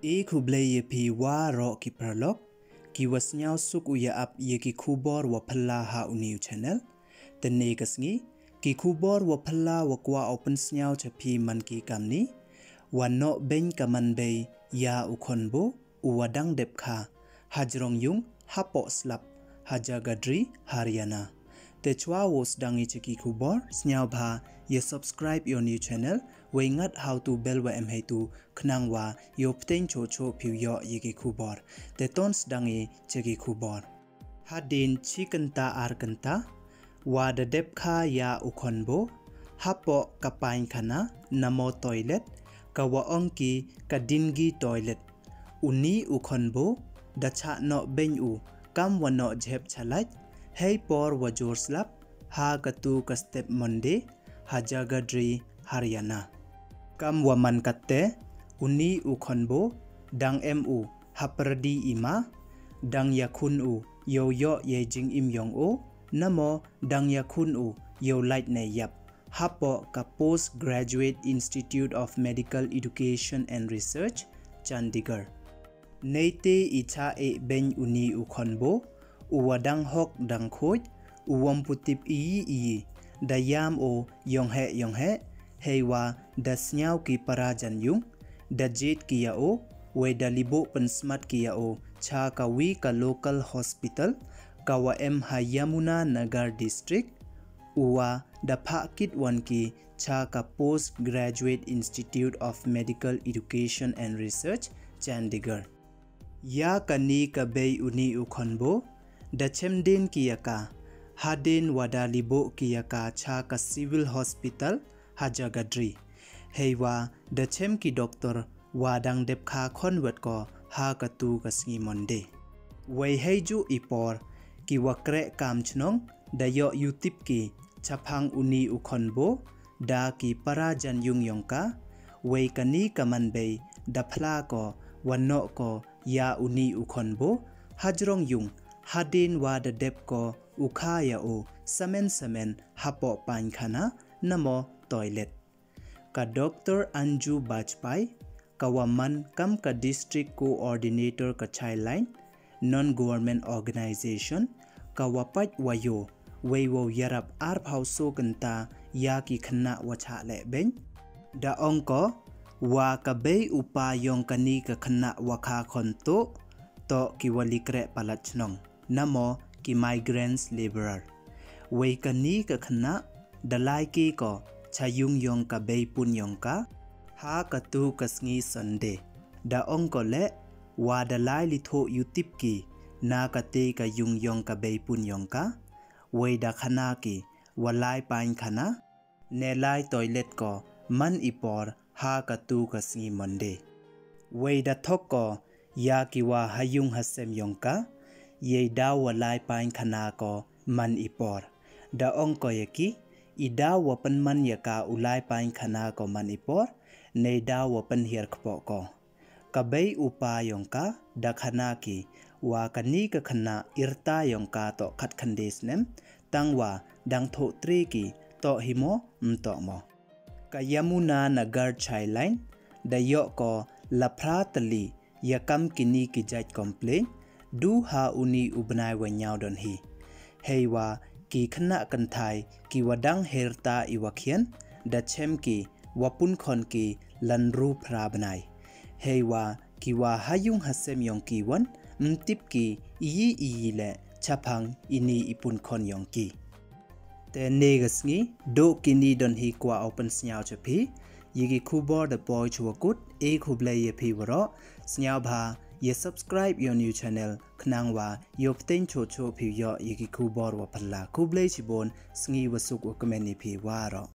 E kuble ye pi wa ro ki pralok ki wasnyao suk uya ap ye ki kubor wa phalla ha uniu channel tene kasngi ki kubor wa phalla wa kwa open snyao cha pi man ki kamni wa no ben kaman be ya ukhonbo uwadang dep kha hajrong yung hapo slap hajagadri Haryana te chwa wos dangi chiki kubor snyao bha ye subscribe your new channel we ngat how to bell wa em tu khnang wa yo pten cho cho phiu yo ye ki kubor te tons dangi chiki kubor hadin chikanta arkanta wa da dep kha ya ukhonbo hapo kapain khana namo toilet kawa ongki kadingi toilet uni ukhonbo da cha no ben u kam wa no jhep chalaj hey por wa jor slap ha katu ka step monde hajagadri Haryana kam wa man katte uni ukhonbo dang mu hapradi ima dang yakun u yo yo ye jing im yong o namo dang yakun u yo light ne yap hapo ka Postgraduate Institute of Medical Education and Research Chandigarh neite icha e ben uni ukhonbo uwadang hok dang khoj uwam putip i dayam o yong he hewa dasnyao ki parajan yung da jet kiya o we dalibo pensmat kiya o cha kawi ka local hospital kawa em Yamuna Nagar district uwa da phakit wan ki cha ka Postgraduate Institute of Medical Education and Research Chandigarh ya kani ka bei uni ukhonbo da chemden kiyaka haden wadalibo kiyaka cha ka civil hospital hajagadri heiwa da chem ki doctor wadang dep kha khonwat ko ha ka tu ka sngi monde wei heju ipor ki wakre kam chnong da yo yutip ki chaphang uni ukhonbo da ki parajan yung yongka wei kani kaman bei da phla ko wanno ko ya uni ukhonbo hajrong yung hadin wa da dep ko ukhaya o samen hapo pain khana namo toilet ka Dr. Anju Bajpai kawaman kam ka district coordinator ka Chailine non-government organization kawapat wayo weiwo yarap ar phauso kanta ya ki khna wacha le ben da ongko wa ka bei upa yong kani ka khna wakha khonto to ki walikre palachnong namo ki migrants laborer wei kani ka khna dalai ki ko chayung yong ka bei pun yong ka ha ka tu kasngi sunday da ongko le wa dalai li tho yutip ki na ka te ka yung yong ka bei pun yong ka wei da khana ki walai pain khana ne lai toilet ko man ipor ha ka tu kasngi monday wei da thok ko ya ki wa hayung hasem yong ka ye da walai pain khana ko man ipor da ongko yaki ida wapan man yaka ulai pain khana ko man ipor ne da wapan hier khpo ko kabei upa yongka da khana ki wa kani ka khana irta yongka to khat khandes nem tangwa dang tho tri ki to himo mto mo ka Yamuna Nagar Chailine da yo ko laphra tali yakam kini ki jaj complain du ha uni ubnai wa nyaw don hi heiwa ki khna kan thai ki wadang herta iwakhian da chem ki wapun khon ki lanru phra banai heiwa ki wa hayung hasem yong ki wan mtip ki yi le chaphang ini ipun khon yong ki te negasngi do kini don hi kwa open snyao chapi yigi kubor the boy chuakut e khuble ye phi waro snyao bha ye subscribe your new channel khnang wa yo pten cho cho phi yo yigi kubor wa phalla kuble chibon sngi wasuk wa comment ni phi waro